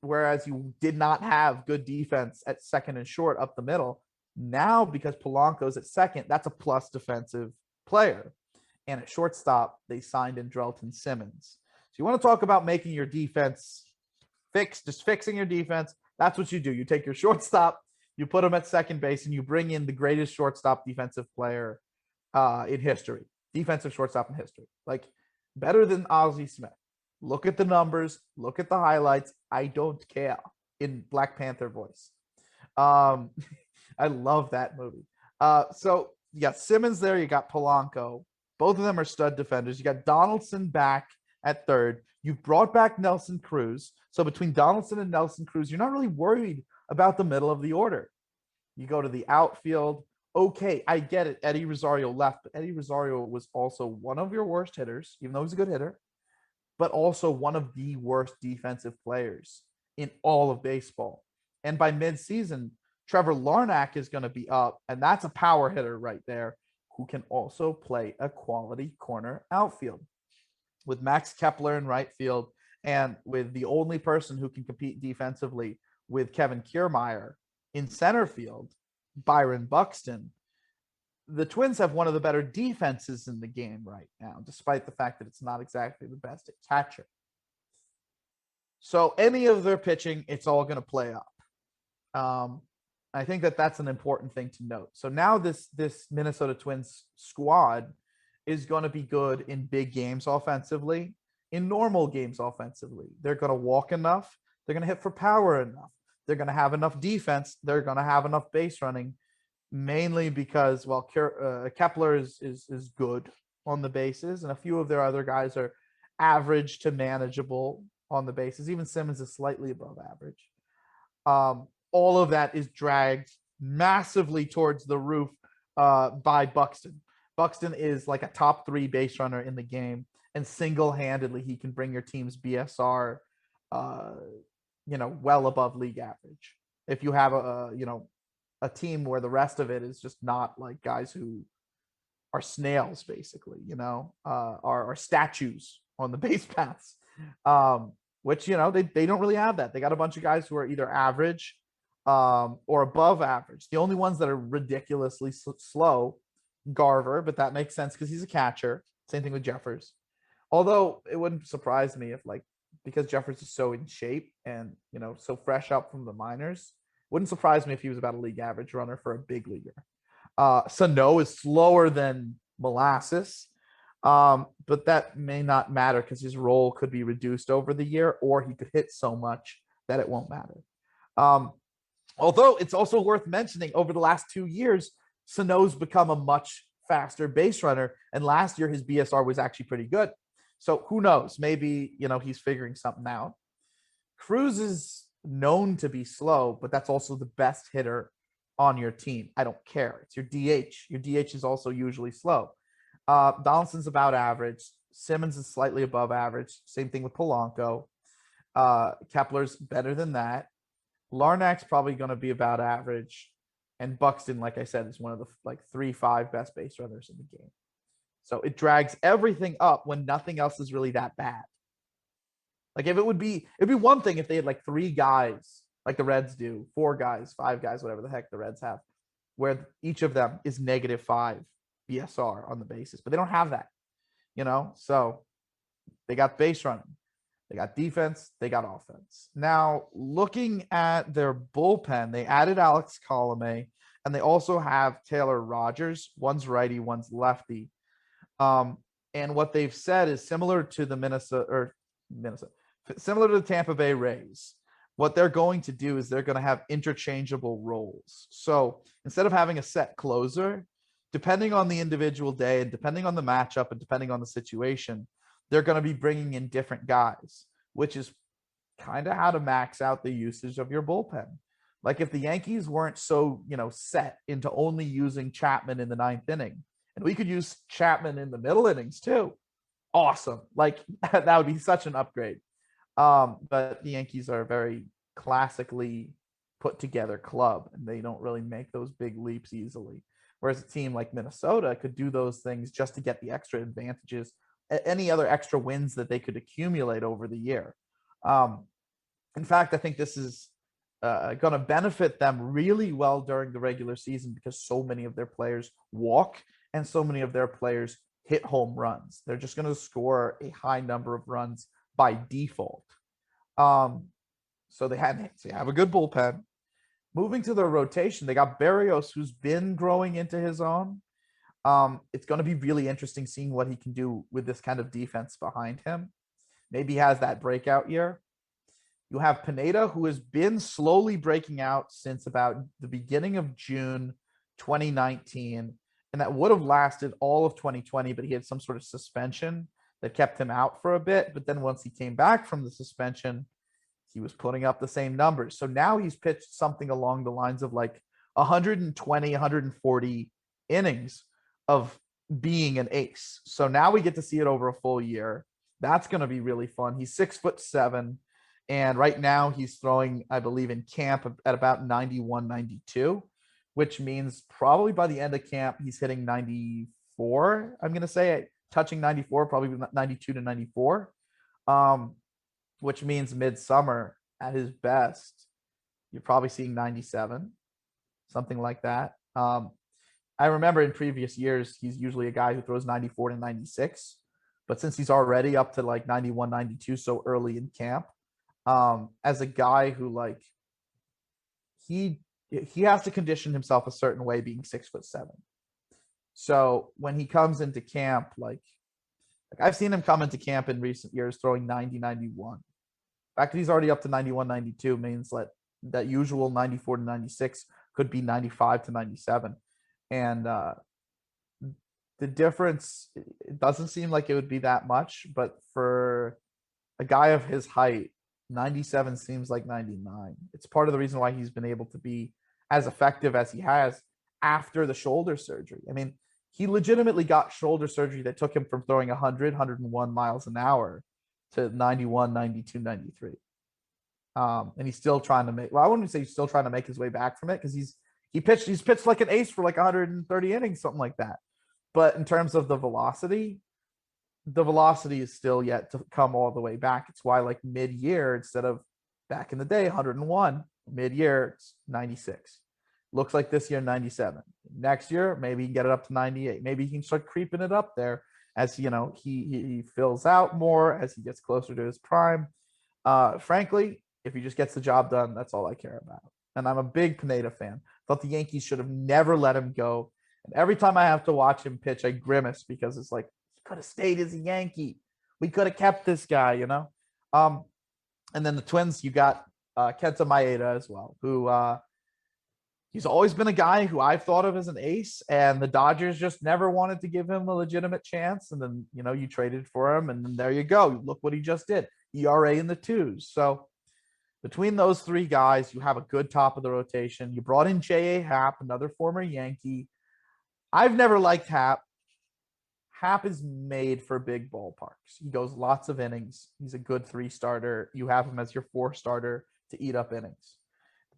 [SPEAKER 1] whereas you did not have good defense at second and short up the middle. Now, because Polanco's at second, that's a plus defensive player. And at shortstop, they signed in Drelton Simmons. So you want to talk about making your defense just fixing your defense. That's what you do. You take your shortstop, you put him at second base, and you bring in the greatest shortstop defensive player in history, defensive shortstop in history, like better than Ozzie Smith. Look at the numbers, look at the highlights. I don't care, in Black Panther voice. I love that movie. So you got Simmons there, you got Polanco. Both of them are stud defenders. You got Donaldson back at third. You've brought back Nelson Cruz. So between Donaldson and Nelson Cruz, you're not really worried about the middle of the order. You go to the outfield. Okay, I get it. Eddie Rosario left, but Eddie Rosario was also one of your worst hitters, even though he's a good hitter, but also one of the worst defensive players in all of baseball. And by midseason, Trevor Larnach is going to be up, and that's a power hitter right there who can also play a quality corner outfield. With Max Kepler in right field and with the only person who can compete defensively with Kevin Kiermaier in center field, Byron Buxton, the Twins have one of the better defenses in the game right now, despite the fact that it's not exactly the best at catcher. So any of their pitching, it's all going to play up. I think that that's an important thing to note. So now this Minnesota Twins squad is going to be good in big games offensively, in normal games offensively. They're going to walk enough. They're going to hit for power enough. They're going to have enough defense. They're going to have enough base running, mainly because, well, Kepler is good on the bases, and a few of their other guys are average to manageable on the bases. Even Simmons is slightly above average. All of that is dragged massively towards the roof by Buxton. Buxton is like a top 3 base runner in the game, and single-handedly he can bring your team's BSR, well above league average. If you have a team where the rest of it is just not like guys who are snails, basically, are statues on the base paths, which they don't really have that. They got a bunch of guys who are either average or above average. The only ones that are ridiculously slow, Garver, but that makes sense because he's a catcher. Same thing with Jeffers. Although it wouldn't surprise me if, because Jeffers is so in shape and so fresh up from the minors, wouldn't surprise me if he was about a league average runner for a big leaguer. Sano is slower than Molasses, but that may not matter because his role could be reduced over the year, or he could hit so much that it won't matter. Although it's also worth mentioning, over the last 2 years, Sano's become a much faster base runner, and last year his BSR was actually pretty good. So who knows? Maybe he's figuring something out. Cruz is known to be slow, but that's also the best hitter on your team. I don't care. It's your DH. Your DH is also usually slow. Donaldson's about average. Simmons is slightly above average. Same thing with Polanco. Kepler's better than that. Larnach's probably going to be about average. And Buxton, like I said, is one of the 3-5 best base runners in the game. So it drags everything up when nothing else is really that bad. It'd be one thing if they had 3 guys like the Reds do, 4 guys, 5 guys, whatever the heck the Reds have, where each of them is -5 BSR on the bases, but they don't have that, So they got base running, they got defense, they got offense. Now, looking at their bullpen, they added Alex Colomé, and they also have Taylor Rogers. One's righty, one's lefty. And what they've said is similar to the similar to the Tampa Bay Rays. What they're going to do is they're going to have interchangeable roles. So instead of having a set closer, depending on the individual day and depending on the matchup and depending on the situation, they're going to be bringing in different guys, which is kind of how to max out the usage of your bullpen. If the Yankees weren't so, set into only using Chapman in the 9th inning, and we could use Chapman in the middle innings too, awesome. That would be such an upgrade. But the Yankees are a very classically put together club, and they don't really make those big leaps easily. Whereas a team like Minnesota could do those things just to get the extra advantages, any other extra wins that they could accumulate over the year. In fact, I think this is going to benefit them really well during the regular season because so many of their players walk and so many of their players hit home runs. They're just going to score a high number of runs by default. So they have a good bullpen. Moving to their rotation, they got Berrios, who's been growing into his own. It's going to be really interesting seeing what he can do with this kind of defense behind him. Maybe he has that breakout year. You have Pineda, who has been slowly breaking out since about the beginning of June 2019. And that would have lasted all of 2020, but he had some sort of suspension that kept him out for a bit. But then once he came back from the suspension, he was putting up the same numbers. So now he's pitched something along the lines of like 120, 140 innings of being an ace. So now we get to see it over a full year. That's going to be really fun. He's 6'7". And right now he's throwing, I believe, in camp at about 91, 92, which means probably by the end of camp, he's hitting 94. I'm going to say touching 94, probably 92 to 94, which means midsummer at his best, you're probably seeing 97, something like that. I remember in previous years, he's usually a guy who throws 94 to 96, but since he's already up to like 91, 92 so early in camp, as a guy who like he has to condition himself a certain way being 6'7". So when he comes into camp, like I've seen him come into camp in recent years throwing 90, 91. The fact that he's already up to 91, 92 means that usual 94 to 96 could be 95 to 97. And the difference, it doesn't seem like it would be that much, but for a guy of his height, 97 seems like 99. It's part of the reason why he's been able to be as effective as he has after the shoulder surgery. I mean, he legitimately got shoulder surgery that took him from throwing 100, 101 miles an hour to 91, 92, 93. And he's still trying to make, well, I wouldn't say he's still trying to make his way back from it because he's pitched like an ace for like 130 innings, something like that. But in terms of the velocity is still yet to come all the way back. It's why like mid-year, instead of back in the day, 101, mid-year, it's 96. Looks like this year, 97. Next year, maybe he can get it up to 98. Maybe he can start creeping it up there as, you know, he fills out more as he gets closer to his prime. Frankly, if he just gets the job done, that's all I care about. And I'm a big Pineda fan. Thought the Yankees should have never let him go. And every time I have to watch him pitch, I grimace because it's like, could have stayed as a Yankee. We could have kept this guy, you know? And then the Twins, you got Kenta Maeda as well, who he's always been a guy who I've thought of as an ace, and the Dodgers just never wanted to give him a legitimate chance. And then, you know, you traded for him, and then there you go. Look what he just did. ERA in the twos. So between those three guys, you have a good top of the rotation. You brought in J.A. Happ, another former Yankee. I've never liked Happ. Happ is made for big ballparks. He goes lots of innings. He's a good 3-starter. You have him as your 4-starter to eat up innings.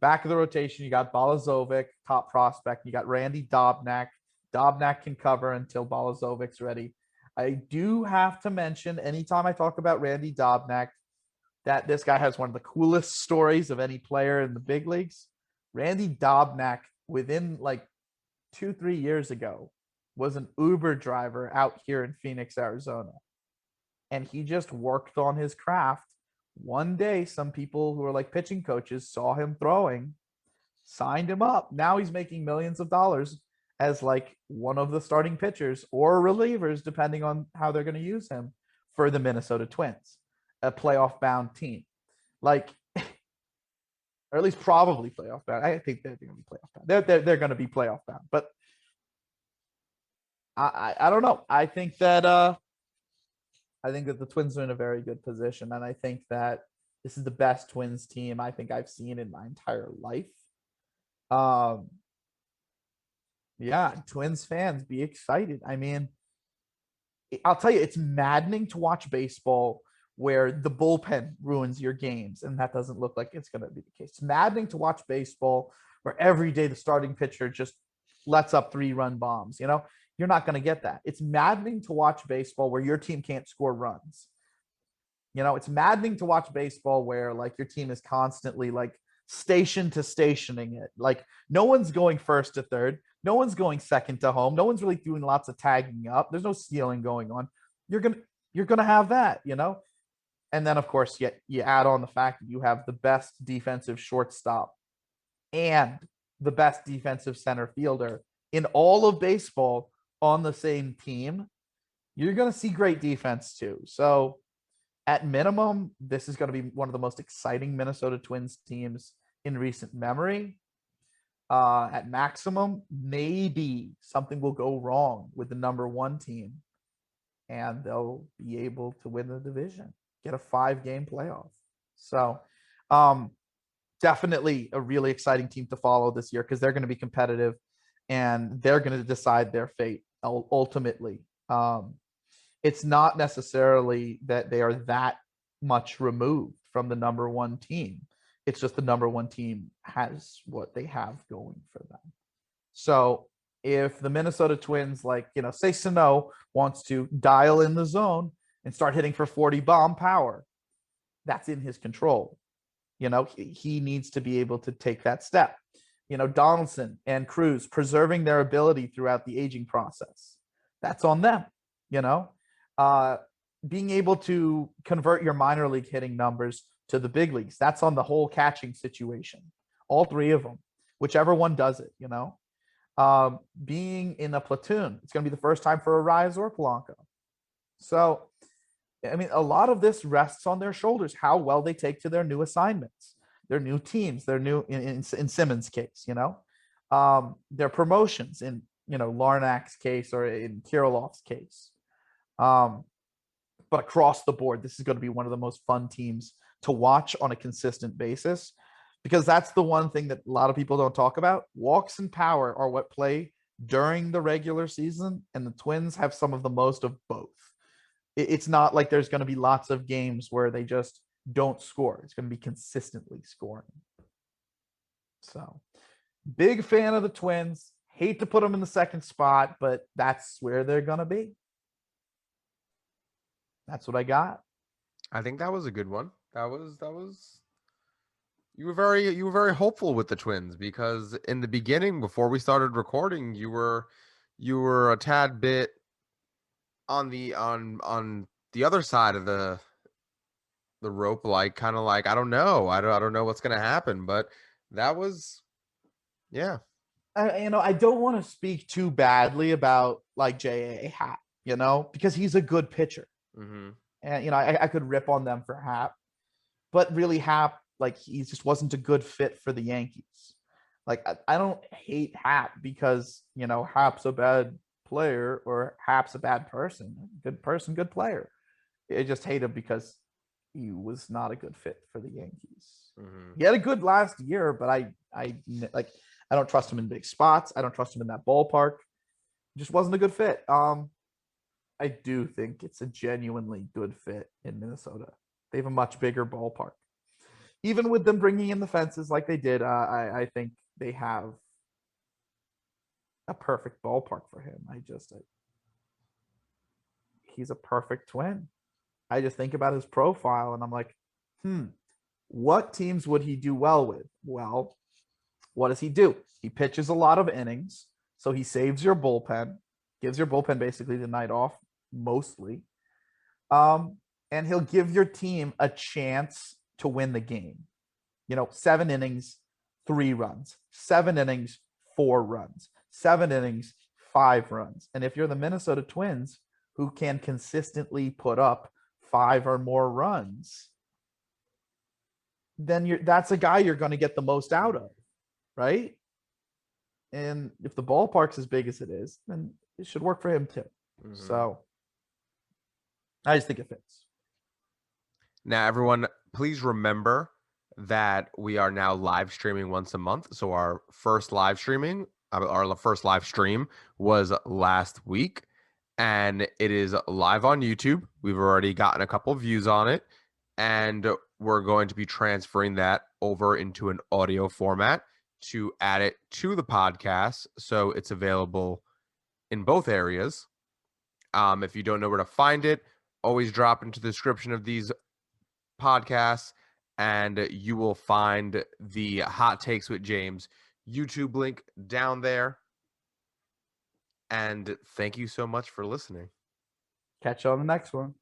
[SPEAKER 1] Back of the rotation, you got Balazovic, top prospect. You got Randy Dobnak. Dobnak can cover until Balazovic's ready. I do have to mention, anytime I talk about Randy Dobnak, that this guy has one of the coolest stories of any player in the big leagues. Randy Dobnak, within like 2-3 years ago, was an Uber driver out here in Phoenix, Arizona. And he just worked on his craft. One day, some people who are like pitching coaches saw him throwing, signed him up. Now he's making millions of dollars as like one of the starting pitchers or relievers, depending on how they're going to use him, for the Minnesota Twins, a playoff bound team. Like, or at least probably playoff bound. I think they're going to be playoff bound. They're going to be playoff bound. But I don't know. I think that the Twins are in a very good position, and I think that this is the best Twins team I think I've seen in my entire life. Yeah, Twins fans, be excited. I mean, I'll tell you, it's maddening to watch baseball where the bullpen ruins your games, and that doesn't look like it's going to be the case. It's maddening to watch baseball where every day the starting pitcher just lets up 3-run bombs. You know, you're not going to get that. It's maddening to watch baseball where your team can't score runs. It's maddening to watch baseball where like your team is constantly like station to stationing it. Like no one's going first to third, no one's going second to home, no one's really doing lots of tagging up. There's no stealing going on. You're gonna you're gonna have that. And then of course you add on the fact that you have the best defensive shortstop and the best defensive center fielder in all of baseball on the same team. You're gonna see great defense too. So at minimum, this is going to be one of the most exciting Minnesota Twins teams in recent memory. At maximum, maybe something will go wrong with the number one team and they'll be able to win the division, get a 5-game playoff. So definitely a really exciting team to follow this year because they're going to be competitive and they're going to decide their fate ultimately. It's not necessarily that they are that much removed from the number one team. It's just the number one team has what they have going for them. So if the Minnesota Twins, say Sano wants to dial in the zone and start hitting for 40 bomb power, that's in his control. He needs to be able to take that step. Donaldson and Cruz preserving their ability throughout the aging process. That's on them. Being able to convert your minor league hitting numbers to the big leagues. That's on the whole catching situation. All three of them, whichever one does it, being in a platoon. It's going to be the first time for Arias or Polanco. So, a lot of this rests on their shoulders, how well they take to their new assignments, their new teams, their new, in Simmons' case, their promotions in, Larnach's case or in Kirilov's case. But across the board, this is going to be one of the most fun teams to watch on a consistent basis because that's the one thing that a lot of people don't talk about. Walks and power are what play during the regular season, and the Twins have some of the most of both. It's not like there's going to be lots of games where they just don't score. It's going to be consistently scoring. So, big fan of the Twins. Hate to put them in the second spot, but that's where they're going to be. That's what I got.
[SPEAKER 2] I think that was a good one. That was you were very hopeful with the Twins because in the beginning, before we started recording, you were a tad bit on the other side of the rope, kind of like I don't know what's gonna happen, but that was yeah.
[SPEAKER 1] I don't want to speak too badly about J.A. Happ, because he's a good pitcher.
[SPEAKER 2] Mm-hmm.
[SPEAKER 1] And I could rip on them for Happ, but really Happ, he just wasn't a good fit for the Yankees. I don't hate Happ because Happ's a bad player or Happ's a bad person. Good person, good player. I just hate him because he was not a good fit for the Yankees.
[SPEAKER 2] Mm-hmm.
[SPEAKER 1] He had a good last year, but I don't trust him in big spots. I don't trust him in that ballpark. Just wasn't a good fit. I do think it's a genuinely good fit in Minnesota. They have a much bigger ballpark. Even with them bringing in the fences like they did, I think they have a perfect ballpark for him. He's a perfect Twin. I just think about his profile and I'm like, what teams would he do well with? Well, what does he do? He pitches a lot of innings, so he saves your bullpen, gives your bullpen basically the night off mostly. And he'll give your team a chance to win the game. 7 innings, 3 runs, 7 innings, 4 runs, 7 innings, 5 runs. And if you're the Minnesota Twins who can consistently put up 5 or more runs, then that's a guy you're going to get the most out of, right? And if the ballpark's as big as it is, then it should work for him too. Mm-hmm. So I just think it fits.
[SPEAKER 2] Now, everyone, please remember that we are now live streaming once a month. So our first live stream was last week, and it is live on YouTube. We've already gotten a couple views on it, and we're going to be transferring that over into an audio format to add it to the podcast, so it's available in both areas. If you don't know where to find it, always drop into the description of these podcasts, and you will find the Hot Takes with James YouTube link down there. And thank you so much for listening.
[SPEAKER 1] Catch you on the next one.